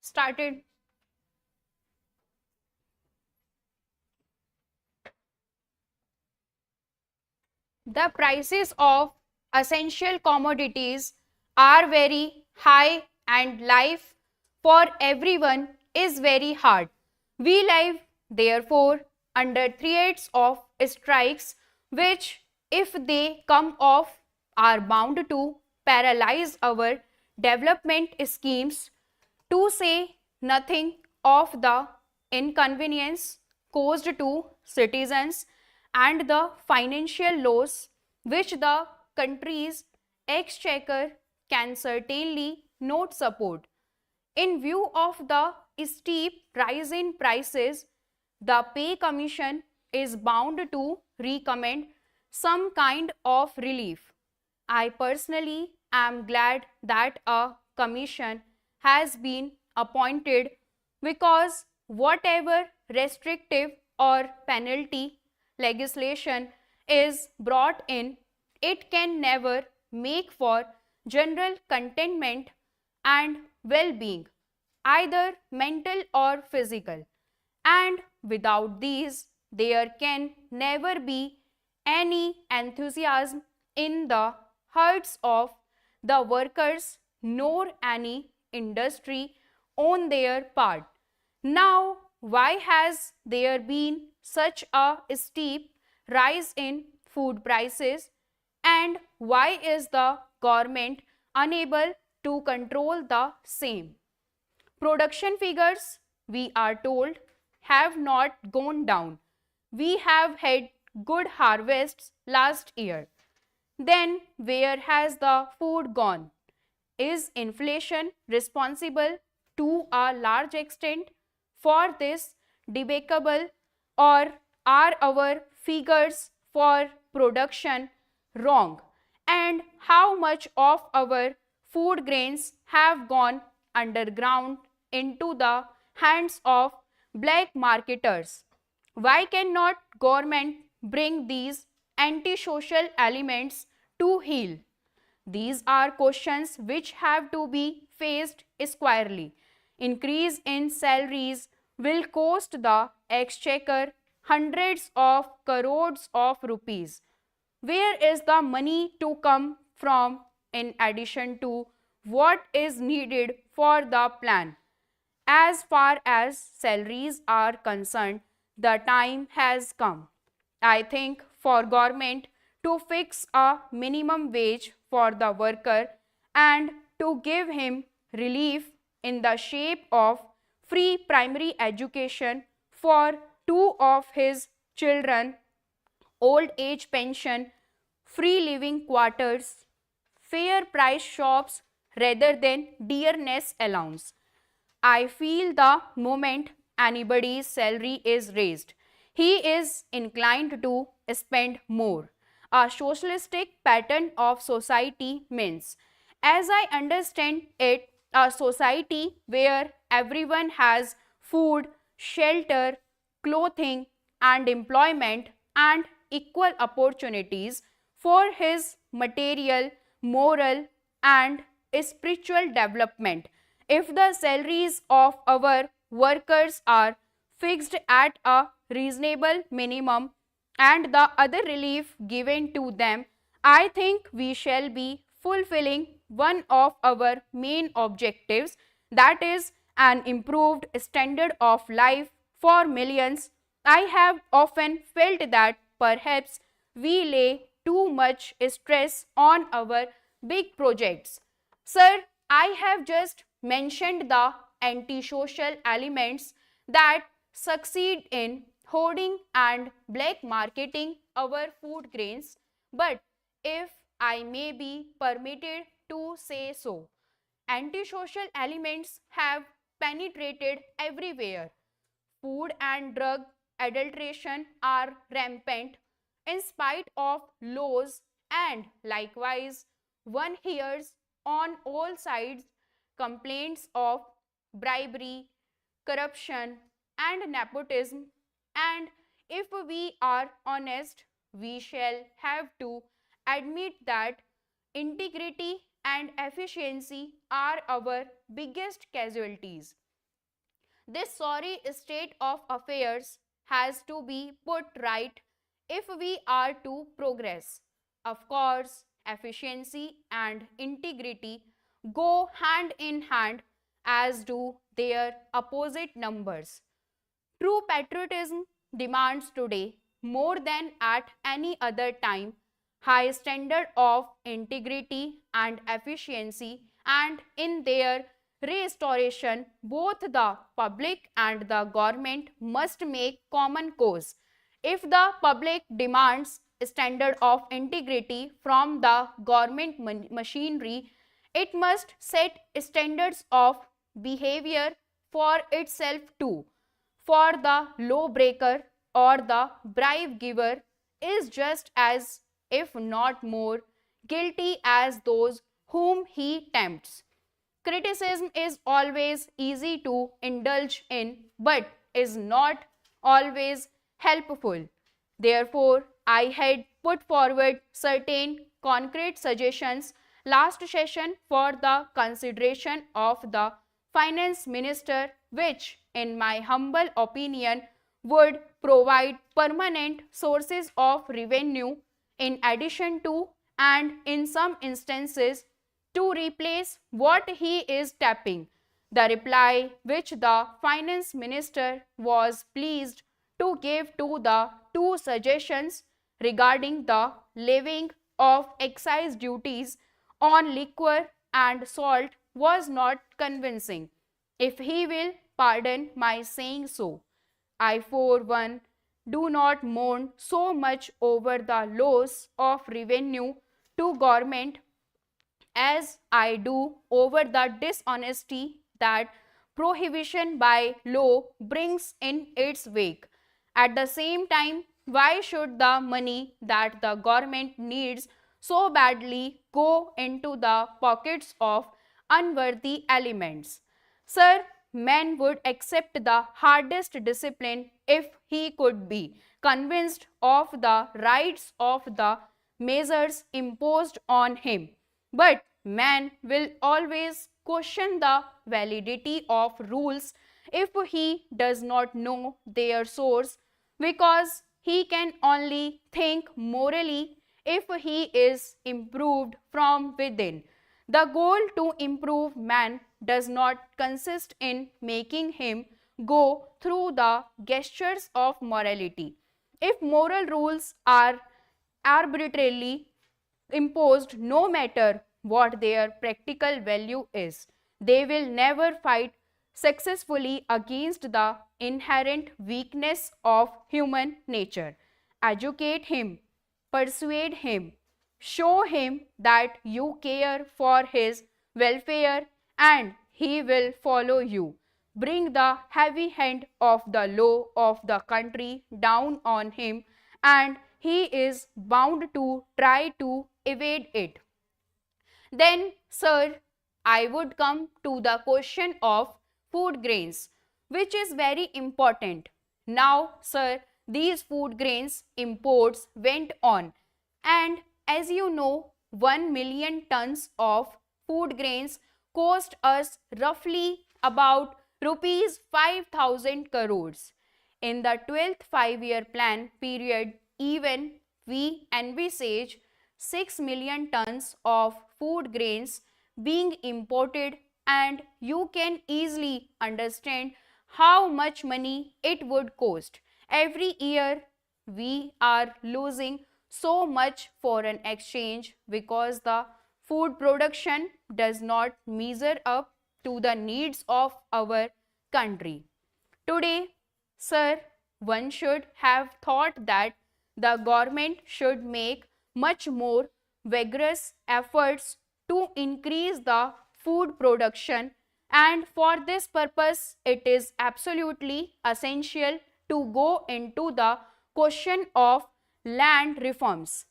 started. The prices of essential commodities are very high and life for everyone is very hard. We live, therefore, under threats of strikes which, if they come off, are bound to paralyze our development schemes, to say nothing of the inconvenience caused to citizens and the financial loss which the country's exchequer can certainly not support. In view of the steep rise in prices, the Pay Commission is bound to recommend some kind of relief. I personally am glad that a commission has been appointed, because whatever restrictive or penalty legislation is brought in, it can never make for general contentment and well-being, either mental or physical. And without these, there can never be any enthusiasm in the hearts of the workers nor any industry on their part. Now, why has there been such a steep rise in food prices, and why is the government unable to control the same? Production figures, we are told, have not gone down. We have had good harvests last year. Then where has the food gone? Is inflation responsible to a large extent for this debacle, or are our figures for production wrong? And how much of our food grains have gone underground into the hands of black marketers? Why cannot government bring these antisocial elements to heel? These are questions which have to be faced squarely. Increase in salaries will cost the exchequer hundreds of crores of rupees. Where is the money to come from in addition to what is needed for the plan? As far as salaries are concerned, the time has come, I think, for government to fix a minimum wage for the worker and to give him relief in the shape of free primary education for two of his children, old age pension, free living quarters, fair price shops rather than dearness allowance. I feel the moment anybody's salary is raised, he is inclined to spend more. A socialistic pattern of society means, as I understand it, a society where everyone has food, shelter, clothing, and employment, and equal opportunities for his material, moral, and spiritual development. If the salaries of our workers are fixed at a reasonable minimum and the other relief given to them, I think we shall be fulfilling one of our main objectives, that is, an improved standard of life for millions. I have often felt that perhaps we lay too much stress on our big projects. Sir, I have just mentioned the antisocial elements that succeed in hoarding and black marketing our food grains, but if I may be permitted to say so, antisocial elements have penetrated everywhere. Food and drug adulteration are rampant in spite of laws, and likewise one hears on all sides complaints of bribery, corruption, and nepotism. And if we are honest, we shall have to admit that integrity and efficiency are our biggest casualties. This sorry state of affairs has to be put right if we are to progress. Of course, efficiency and integrity go hand in hand, as do their opposite numbers. True patriotism demands today, more than at any other time, high standard of integrity and efficiency, and in their restoration both the public and the government must make common cause. If the public demands standard of integrity from the government machinery, it must set standards of behavior for itself too. For the lawbreaker or the bribe giver is just as, if not more, guilty as those whom he tempts. Criticism is always easy to indulge in, but is not always helpful. Therefore, I had put forward certain concrete suggestions last session for the consideration of the finance minister, which, in my humble opinion, would provide permanent sources of revenue in addition to, and in some instances, to replace what he is tapping. The reply which the finance minister was pleased to give to the two suggestions regarding the levying of excise duties on liquor and salt was not convincing. If he will pardon my saying so, I for one do not mourn so much over the loss of revenue to government as I do over the dishonesty that prohibition by law brings in its wake. At the same time, why should the money that the government needs so badly go into the pockets of unworthy elements? Sir, man would accept the hardest discipline if he could be convinced of the rights of the measures imposed on him. But man will always question the validity of rules if he does not know their source, because he can only think morally if he is improved from within. The goal to improve man does not consist in making him go through the gestures of morality. If moral rules are arbitrarily imposed, no matter what their practical value is, they will never fight successfully against the inherent weakness of human nature. Educate him, persuade him, show him that you care for his welfare, and he will follow you. Bring the heavy hand of the law of the country down on him, and he is bound to try to evade it. Then, sir, I would come to the question of food grains, which is very important. Now, sir, these food grains imports went on, and as you know, 1 million tons of food grains cost us roughly about rupees 5,000 crores. In the 12th 5-year plan period, even we envisage 6 million tons of food grains being imported, and you can easily understand how much money it would cost. Every year we are losing so much foreign exchange because the food production does not measure up to the needs of our country. Today, sir, one should have thought that the government should make much more vigorous efforts to increase the food production, and for this purpose it is absolutely essential to go into the question of land reforms.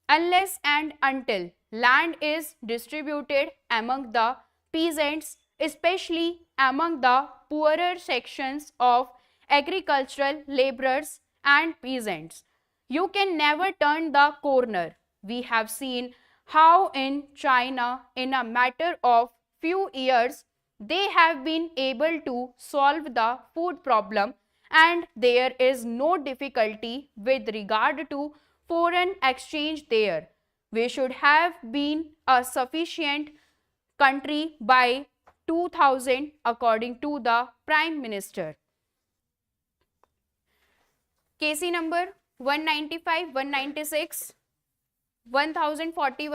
Unless and until land is distributed among the peasants, especially among the poorer sections of agricultural laborers and peasants, you can never turn the corner. We have seen how in China, in a matter of few years, They have been able to solve the food problem and there is no difficulty with regard to foreign exchange there. We should have been a sufficient country by 2000 according to the Prime Minister. KC number 195, 196, 1041.